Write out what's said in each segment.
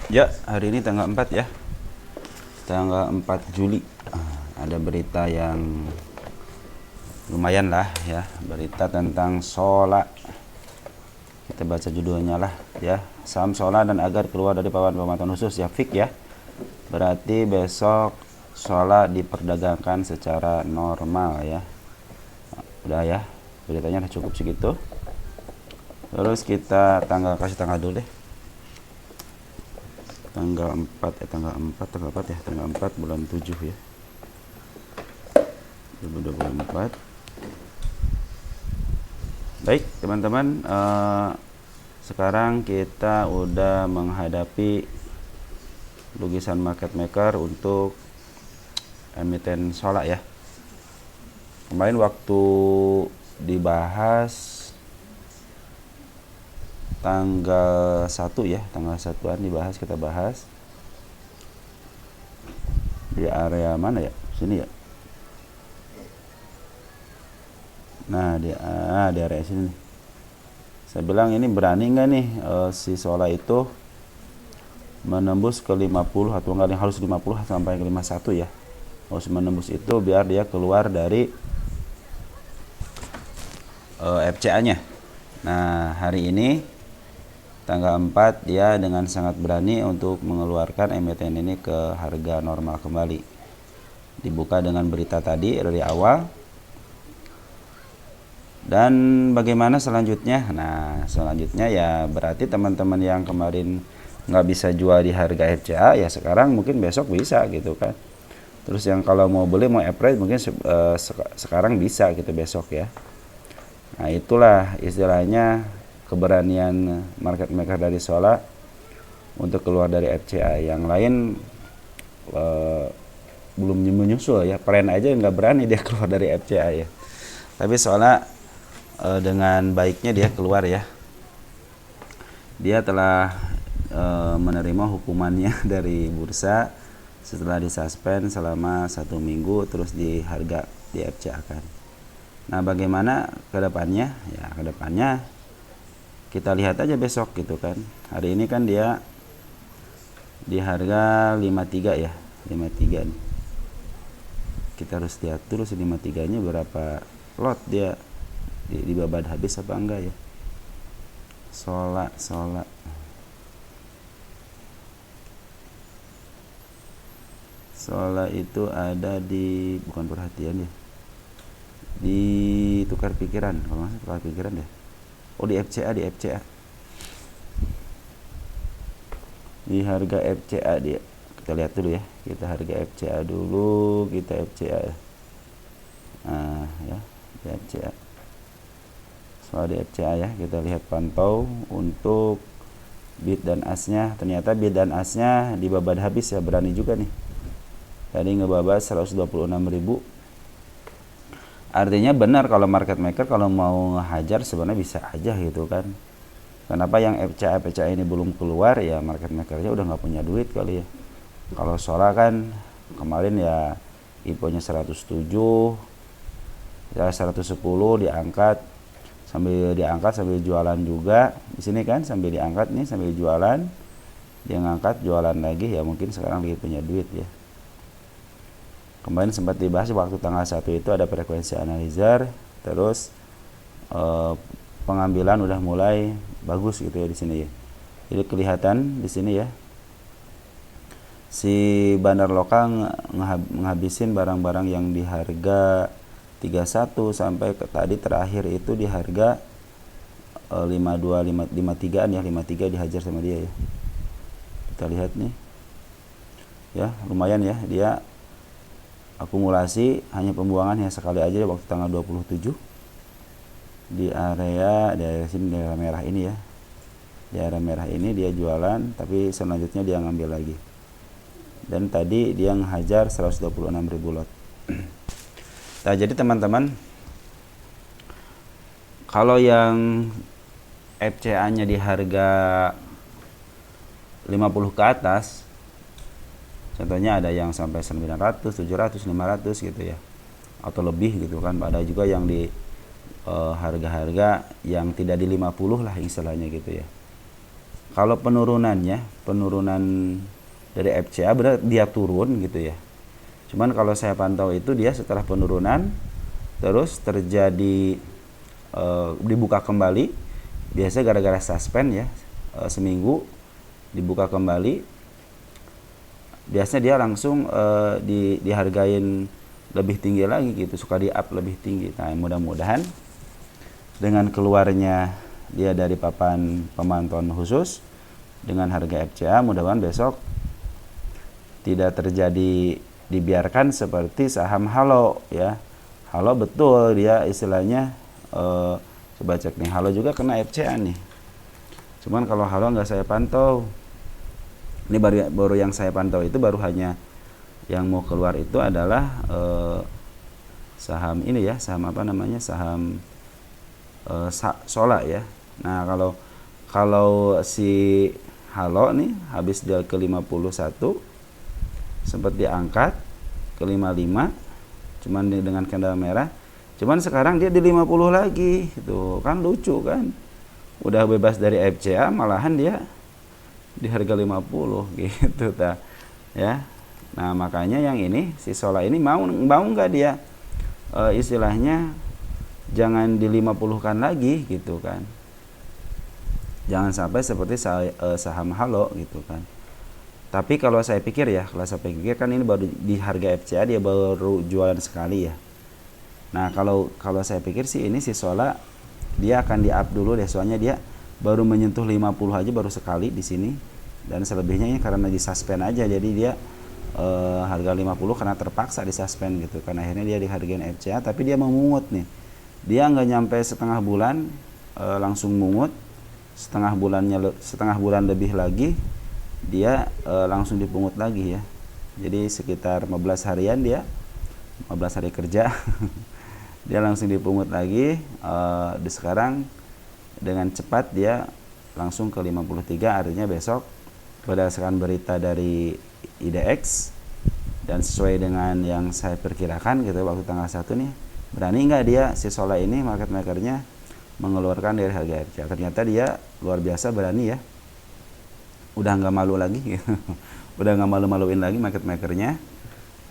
Ya, hari ini tanggal 4 ya. Tanggal 4 Juli. Ada berita yang lumayan lah ya, berita tentang Sola. Kita baca judulnya lah ya. Saham Sola dan Agar keluar dari paparan pemantauan khusus ya, fix ya. Berarti besok Sola diperdagangkan secara normal ya. Udah ya, beritanya udah cukup segitu. Terus kita kasih tanggal dulu deh. Tanggal 4 ya, tanggal 4 bulan 7 ya, 2024. Baik teman-teman, sekarang kita udah menghadapi lukisan market maker untuk emiten Sola ya. Kemarin waktu dibahas tanggal 1 ya, tanggal 1-an dibahas, kita bahas di area mana ya, sini ya. Nah di area sini nih. Saya bilang ini berani nggak nih si Sola itu menembus ke 50 atau enggak, harus 50 sampai ke 51 ya, harus menembus itu biar dia keluar dari FCA nya. Nah hari ini tanggal 4 dia dengan sangat berani untuk mengeluarkan emiten ini ke harga normal kembali. Dibuka dengan berita tadi dari awal. Dan bagaimana selanjutnya? Nah selanjutnya ya berarti teman-teman yang kemarin nggak bisa jual di harga FCA ya sekarang mungkin besok bisa gitu kan. Terus yang kalau mau beli mau average mungkin sekarang bisa gitu besok ya. Nah itulah istilahnya keberanian market maker dari Sola untuk keluar dari FCA. Yang lain belum menyusul ya, plan aja nggak berani dia keluar dari FCA ya. Tapi Sola dengan baiknya dia keluar ya. Dia telah menerima hukumannya dari bursa setelah disuspend selama 1 minggu, terus di harga di FCA kan. Nah bagaimana kedepannya? Ya kedepannya kita lihat aja besok gitu kan. Hari ini kan dia di harga 53 ya, 53 nih. Kita harus lihat dulu 53 nya berapa lot dia di babad habis apa enggak ya. Sola itu ada di, bukan perhatian ya, di tukar pikiran, kalau nggak tukar pikiran deh. Oh di FCA di harga FCA dia. Kita lihat dulu ya, kita harga FCA dulu, kita FCA ya. Nah ya di FCA, soal di FCA ya, kita lihat pantau untuk bid dan asnya. Ternyata bid dan asnya di babad habis ya, berani juga nih. Tadi ngebabad 126.000. Artinya benar kalau market maker kalau mau ngehajar sebenarnya bisa aja gitu kan. Kenapa yang FCA ini belum keluar ya, market makernya udah nggak punya duit kali ya. Kalau Sola kan kemarin ya infonya 107 ya, 110 diangkat sambil jualan juga di sini kan, sambil diangkat nih sambil jualan, dia ngangkat jualan lagi ya, mungkin sekarang lagi punya duit ya. Kemarin sempat dibahas waktu tanggal 1 itu ada frekuensi analyzer, terus pengambilan udah mulai bagus gitu ya di sini ya. Jadi kelihatan di sini ya, si bandar lokal menghabisin barang-barang yang di harga 31 sampai ke tadi terakhir itu di harga 53-an ya, 53 dihajar sama dia ya. Kita lihat nih ya, lumayan ya, dia akumulasi hanya pembuangannya sekali aja waktu tanggal 27 di area sini, di area merah ini ya. Di area merah ini dia jualan, tapi selanjutnya dia ngambil lagi. Dan tadi dia ngehajar 126.000 lot. Nah, jadi teman-teman, kalau yang FCA-nya di harga 50 ke atas, contohnya ada yang sampai 900, 700, 500 gitu ya, atau lebih gitu kan. Ada juga yang di harga-harga yang tidak di 50 lah istilahnya gitu ya. Kalau penurunannya, penurunan dari FCA benar dia turun gitu ya. Cuman kalau saya pantau itu dia setelah penurunan terus terjadi dibuka kembali, biasa gara-gara suspend ya, seminggu dibuka kembali, biasanya dia langsung dihargain lebih tinggi lagi gitu, suka di up lebih tinggi. Nah mudah-mudahan dengan keluarnya dia dari papan pemantauan khusus dengan harga FCA, mudah-mudahan besok tidak terjadi dibiarkan seperti saham Halo ya. Halo betul dia istilahnya coba cek nih, Halo juga kena FCA nih. Cuman kalau Halo nggak saya pantau. Ini baru yang saya pantau itu baru hanya yang mau keluar itu adalah saham ini ya, saham apa namanya? Saham Sola ya. Nah, kalau si Halo nih habis dia ke 51 sempat diangkat ke 55 cuman dengan candle merah. Cuman sekarang dia di 50 lagi. Itu kan lucu kan. Udah bebas dari FCA malahan dia di harga 50 gitu ta. Ya. Nah, makanya yang ini si Sola ini mau enggak dia istilahnya jangan di 50-kan lagi gitu kan. Jangan sampai seperti saham Halo gitu kan. Tapi kalau saya pikir kan ini baru di harga FCA dia baru jualan sekali ya. Nah, kalau saya pikir sih ini si Sola dia akan di-up dulu deh, soalnya dia baru menyentuh 50 aja baru sekali di sini, dan selebihnya ini karena disuspend aja, jadi dia harga 50 karena terpaksa disuspend gitu kan, akhirnya dia dihargain FCA, tapi dia memungut nih, dia nggak nyampe setengah bulan langsung mungut, setengah bulan lebih lagi dia langsung dipungut lagi ya, jadi sekitar 15 harian dia 15 hari kerja dia langsung dipungut lagi. Di sekarang dengan cepat dia langsung ke 53, artinya besok berdasarkan berita dari IDX dan sesuai dengan yang saya perkirakan gitu waktu tanggal 1 nih, berani nggak dia si Sola ini market makernya mengeluarkan dari harga FCA. Ternyata dia luar biasa berani ya, udah nggak malu lagi gitu. Udah nggak malu-maluin lagi market makernya.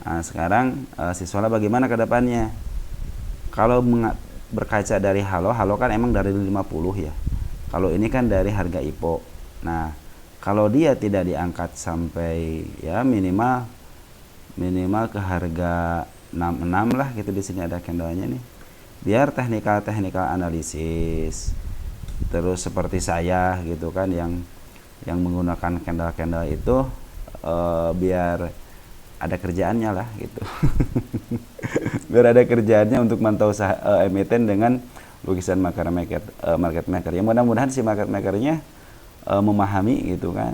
Nah, sekarang si Sola bagaimana ke depannya? Kalau berkaca dari Halo kan emang dari 50 ya. Kalau ini kan dari harga IPO. Nah, kalau dia tidak diangkat sampai ya minimal ke harga 66 lah gitu, di sini ada candlenya nih. Biar teknikal analisis. Terus seperti saya gitu kan yang menggunakan candle itu biar ada kerjaannya lah gitu. Biar ada kerjaannya untuk mantau emiten dengan lukisan market maker. Ya mudah-mudahan si market makernya memahami gitu kan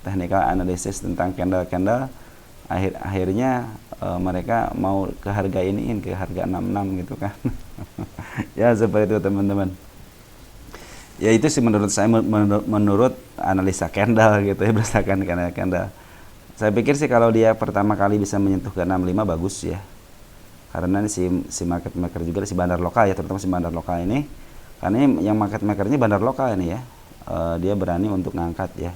technical analysis tentang candle. Akhirnya mereka mau ke harga iniin, ke harga 66 gitu kan. Ya seperti itu teman-teman. Ya itu sih menurut saya, menurut analisa candle gitu ya, berdasarkan candle. Saya pikir sih kalau dia pertama kali bisa menyentuh ke 65 bagus ya. Karena si market maker juga si bandar lokal ya, terutama si bandar lokal ini. Karena yang market makernya bandar lokal ini ya. Dia berani untuk ngangkat ya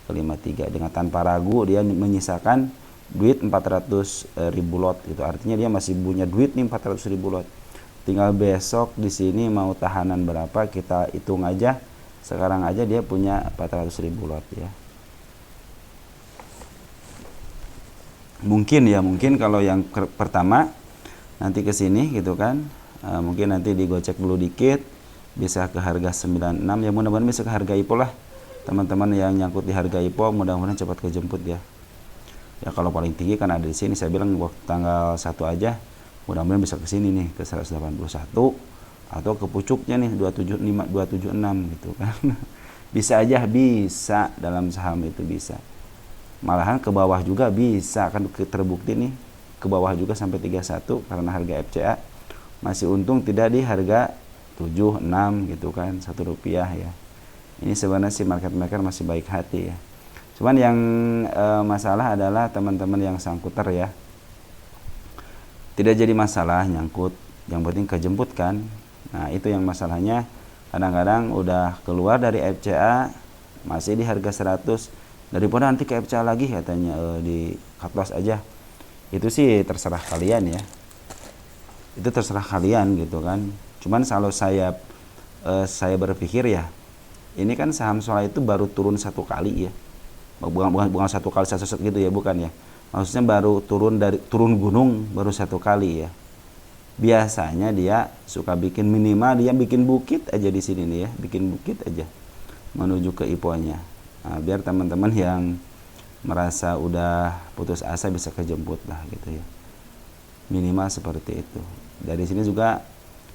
ke 53 dengan tanpa ragu, dia menyisakan duit 400.000 lot gitu. Artinya dia masih punya duit nih 400.000 lot. Tinggal besok di sini mau tahanan berapa kita hitung aja. Sekarang aja dia punya 400.000 lot ya. Mungkin kalau yang pertama nanti ke sini gitu kan, mungkin nanti digocek dulu dikit bisa ke harga 96 ya, mudah-mudahan bisa ke harga IPO lah. Teman-teman yang nyangkut di harga IPO mudah-mudahan cepat kejemput ya. Ya kalau paling tinggi kan ada di sini, saya bilang waktu tanggal 1 aja mudah-mudahan bisa ke sini nih ke 181 atau ke pucuknya nih 275 276 gitu kan. Bisa aja, bisa dalam saham itu bisa. Malahan ke bawah juga bisa kan, terbukti nih ke bawah juga sampai 31 karena harga FCA masih untung tidak di harga 76 gitu kan, Rp1 ya. Ini sebenarnya si market maker masih baik hati ya. Cuman yang masalah adalah teman-teman yang sangkuter ya. Tidak jadi masalah nyangkut, yang penting kejemput kan. Nah, itu yang masalahnya, kadang-kadang udah keluar dari FCA masih di harga 100, daripada nanti ke FCA lagi katanya, di cut loss aja. Itu sih terserah kalian ya, itu terserah kalian gitu kan. Cuman kalau saya berpikir ya, ini kan saham Sola itu baru turun satu kali ya, bukan satu kali satu gitu ya, bukan ya, maksudnya baru turun gunung baru satu kali ya. Biasanya dia suka bikin, minimal dia bikin bukit aja di sini nih ya, bikin bukit aja menuju ke IPO-nya. Nah, biar teman-teman yang merasa udah putus asa bisa kejemput lah gitu ya, minimal seperti itu. Dari sini juga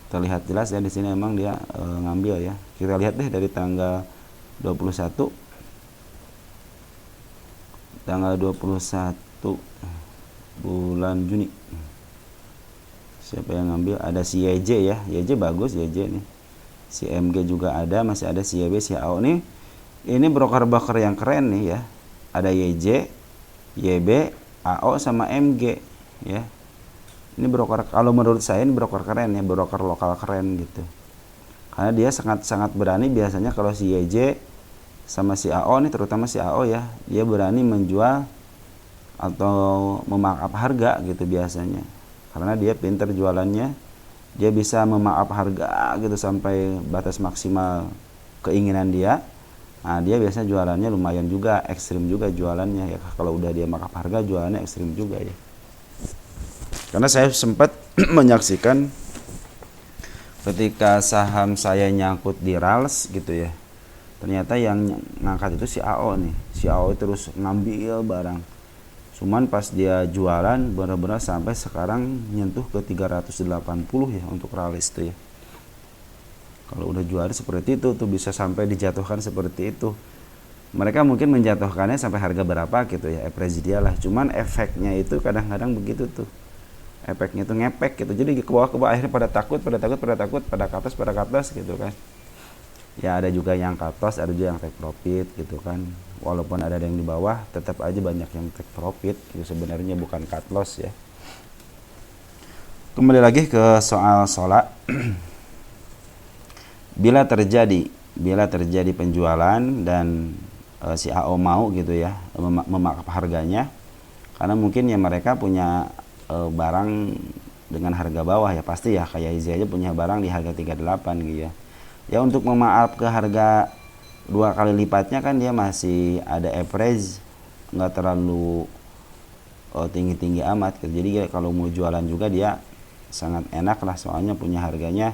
terlihat jelas ya, di sini emang dia ngambil ya. Kita lihat deh dari tanggal 21 bulan Juni, siapa yang ngambil? Ada si YJ ya, YJ bagus, YJ nih. Si MG juga ada, masih ada si YB, si AO nih. Ini broker-broker yang keren nih ya. Ada YJ, YB, AO sama MG ya. Ini broker, kalau menurut saya ini broker keren ya, broker lokal keren gitu. Karena dia sangat berani biasanya kalau si YJ sama si AO nih, terutama si AO ya, dia berani menjual atau memarkup harga gitu biasanya. Karena dia pinter jualannya, dia bisa memarkup harga gitu sampai batas maksimal keinginan dia. Nah, dia biasanya jualannya lumayan juga, ekstrim juga jualannya ya. Kalau udah dia markup harga, jualannya ekstrim juga ya. Karena saya sempat menyaksikan ketika saham saya nyangkut di RALS gitu ya, ternyata yang ngangkat itu si AO nih. Si AO terus ngambil barang, cuman pas dia jualan benar-benar sampai sekarang nyentuh ke 380 ya untuk RALS itu ya. Kalau udah jual seperti itu tuh bisa sampai dijatuhkan seperti itu. Mereka mungkin menjatuhkannya sampai harga berapa gitu ya, average dia lah. Cuman efeknya itu kadang-kadang begitu tuh, efeknya itu ngepek gitu. Jadi ke bawah akhirnya pada takut, pada ke atas gitu kan. Ya ada juga yang cut loss, ada juga yang take profit gitu kan. Walaupun ada yang di bawah, tetap aja banyak yang take profit gitu, sebenarnya bukan cut loss ya. Kembali lagi ke soal Sola. Bila terjadi penjualan dan si AO mau gitu ya memarkup harganya, karena mungkin ya mereka punya barang dengan harga bawah ya, pasti ya, kayak Izi aja punya barang di harga 38 gitu ya. Ya untuk memaaf ke harga 2 kali lipatnya kan dia masih ada average, nggak terlalu tinggi-tinggi amat gitu. Jadi kalau mau jualan juga dia sangat enak lah, soalnya punya harganya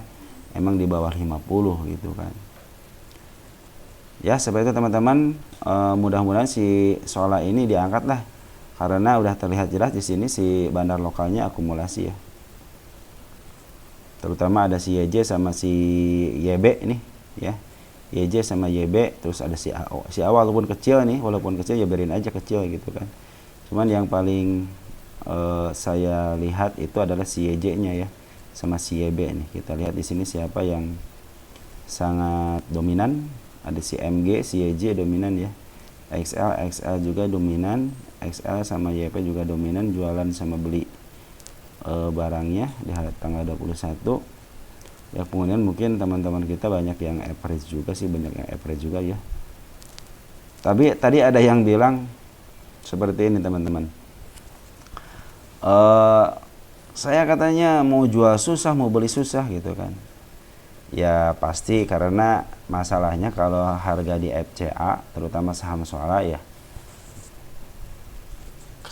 emang di bawah 50 gitu kan. Ya seperti itu teman-teman, mudah-mudahan si Sola ini diangkat lah, karena udah terlihat jelas di sini si bandar lokalnya akumulasi ya. Terutama ada si YJ sama si YB nih ya. YJ sama YB, terus ada si AO. Si AO walaupun kecil ya biarin aja kecil gitu kan. Cuman yang paling saya lihat itu adalah si YJ-nya ya, sama si YB nih. Kita lihat di sini siapa yang sangat dominan. Ada si MG, si YJ dominan ya. XL juga dominan. XL sama YP juga dominan jualan sama beli barangnya di tanggal 21 ya. Kemudian mungkin teman-teman kita banyak yang average juga sih, ya. Tapi tadi ada yang bilang seperti ini teman-teman, saya katanya mau jual susah, mau beli susah gitu kan. Ya pasti karena masalahnya kalau harga di FCA, terutama saham Sola ya,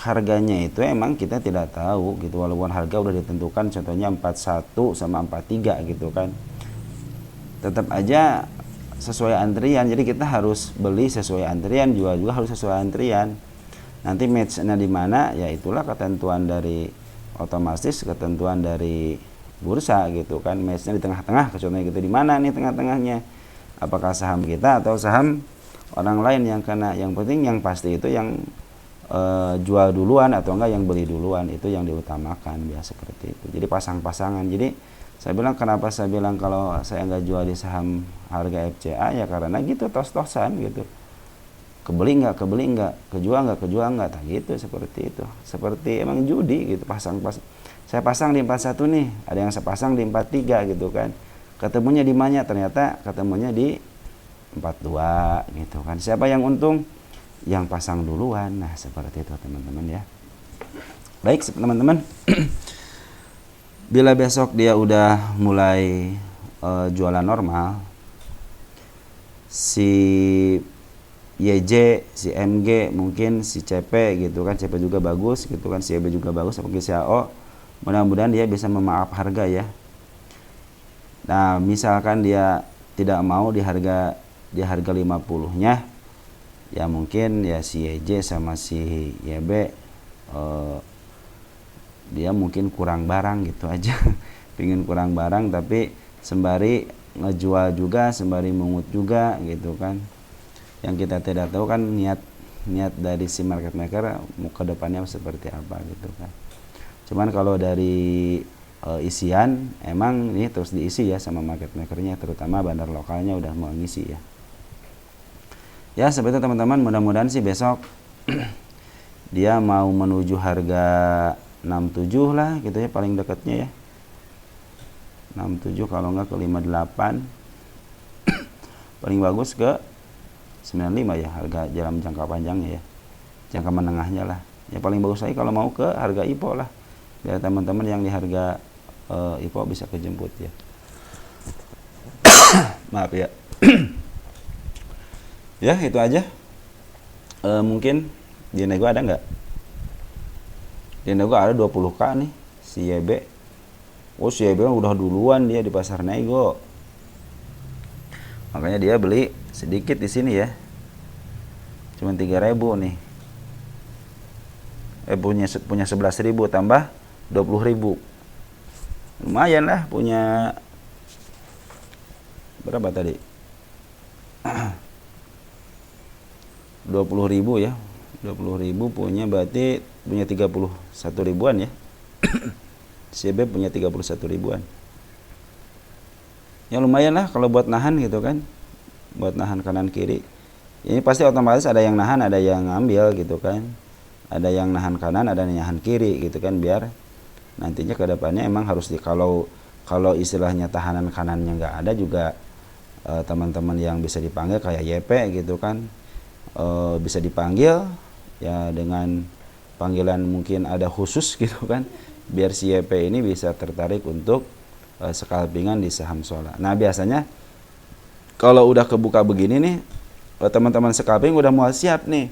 harganya itu emang kita tidak tahu gitu, walaupun harga udah ditentukan, contohnya 41 sama 43 gitu kan, tetap aja sesuai antrian. Jadi kita harus beli sesuai antrian, jual juga harus sesuai antrian. Nanti match-nya di mana ya, itulah ketentuan dari otomatis, ketentuan dari bursa gitu kan. Match-nya di tengah-tengah, contohnya gitu, di mana nih tengah-tengahnya, apakah saham kita atau saham orang lain yang kena. Yang penting yang pasti itu yang jual duluan atau enggak yang beli duluan, itu yang diutamakan biasa seperti itu. Jadi pasang-pasangan. Jadi saya bilang, kenapa saya bilang kalau saya nggak jual di saham harga FCA ya karena gitu, tos-tosan gitu, kebeli nggak, kejual nggak, tak gitu, seperti itu. Seperti emang judi gitu, saya pasang di 41 nih, ada yang saya pasang di 43 gitu kan, ketemunya di mana, ternyata ketemunya di 42 gitu kan. Siapa yang untung? Yang pasang duluan. Nah, seperti itu teman-teman ya. Baik teman-teman. Bila besok dia udah mulai jualan normal, si YJ, si MG, mungkin si CP gitu kan, CP juga bagus gitu kan, si EB juga bagus, mungkin si AO, mudah-mudahan dia bisa memaaf harga ya. Nah, misalkan dia tidak mau di harga 50-nya, ya mungkin ya si YJ sama si YB dia mungkin kurang barang gitu aja. Pingin kurang barang tapi sembari ngejual juga, sembari mengut juga gitu kan. Yang kita tidak tahu kan niat dari si market maker mau ke depannya seperti apa gitu kan. Cuman kalau dari isian emang ini terus diisi ya sama market makernya, terutama bandar lokalnya udah mau ngisi ya. Ya seperti itu teman-teman, mudah-mudahan sih besok dia mau menuju harga 67 lah gitu ya, paling dekatnya ya 67, kalau enggak ke 58 paling bagus ke 95 ya harga dalam jangka panjangnya ya, jangka menengahnya lah ya. Paling bagus lagi kalau mau ke harga IPO lah, biar teman-teman yang di harga IPO bisa kejemput ya. Maaf ya. Ya itu aja. Mungkin di nego ada nggak? Di nego ada 20k nih si YB. Oh si YB udah duluan dia di pasar nego, makanya dia beli sedikit di sini ya, cuma 3.000 nih. Punya 11.000 tambah 20.000, lumayan lah, punya berapa tadi? 20.000 ya, 20.000 punya, berarti punya 31 ribuan ya. CB punya 31 ribuan. Ya lumayan lah kalau buat nahan gitu kan, buat nahan kanan kiri. Ini pasti otomatis ada yang nahan, ada yang ngambil gitu kan, ada yang nahan kanan, ada yang nahan kiri gitu kan, biar nantinya ke depannya emang harus kalau istilahnya tahanan kanannya nggak ada juga, teman-teman yang bisa dipanggil kayak YP gitu kan, bisa dipanggil ya dengan panggilan mungkin ada khusus gitu kan, biar si YP ini bisa tertarik untuk scalpingan di saham Sola. Nah biasanya kalau udah kebuka begini nih, teman-teman scalping udah mau siap nih.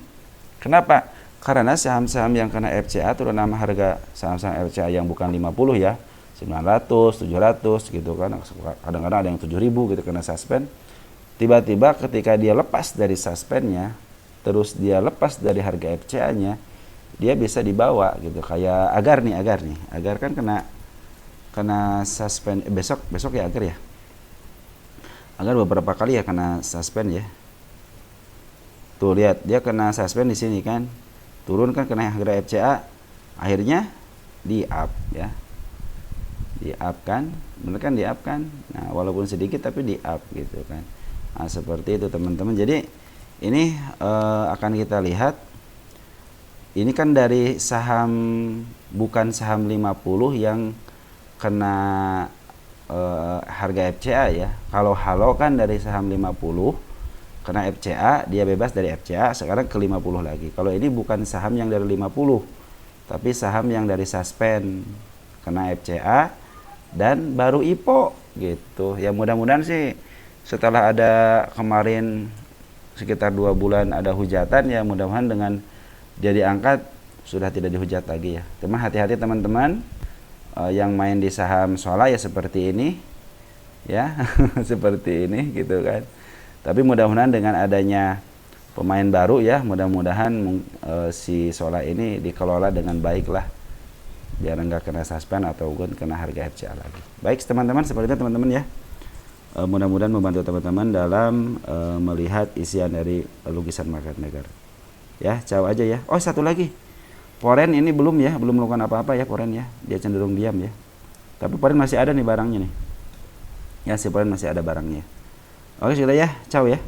Kenapa? Karena saham-saham yang kena FCA, terutama harga saham-saham FCA yang bukan 50 ya, 900, 700 gitu kan, kadang-kadang ada yang 7.000 gitu kena suspend. Tiba-tiba ketika dia lepas dari suspendnya, terus dia lepas dari harga FCA-nya, dia bisa dibawa gitu. Kayak Agar kan kena suspend besok ya Agar ya. Agar beberapa kali ya kena suspend ya. Tuh lihat, dia kena suspend di sini kan. Turun kan kena harga FCA, akhirnya di up ya. Di up kan? Bener kan di up kan? Nah, walaupun sedikit tapi di up gitu kan. Nah, seperti itu teman-teman. Jadi ini akan kita lihat, ini kan dari saham, bukan saham 50 yang kena harga FCA ya. Kalau Halo kan dari saham 50 kena FCA, dia bebas dari FCA, sekarang ke 50 lagi. Kalau ini bukan saham yang dari 50, tapi saham yang dari suspend kena FCA dan baru IPO gitu. Ya mudah-mudahan sih setelah ada kemarin sekitar 2 bulan ada hujatan, ya mudah-mudahan dengan dia diangkat sudah tidak dihujat lagi ya. Teman hati-hati teman-teman yang main di saham Sola ya seperti ini ya. Seperti ini gitu kan. Tapi mudah-mudahan dengan adanya pemain baru ya, mudah-mudahan si Sola ini dikelola dengan baik lah, biar enggak kena suspend ataupun kena harga FCA lagi. Baik teman-teman, seperti itu teman-teman ya. Mudah-mudahan membantu teman-teman dalam melihat isian dari lukisan market maker. Ya, caw aja ya. Oh, satu lagi. Foren ini belum melakukan apa-apa ya Foren ya. Dia cenderung diam ya. Tapi Foren masih ada nih barangnya nih. Ya, si Foren masih ada barangnya. Oke, sudah ya. Caw ya.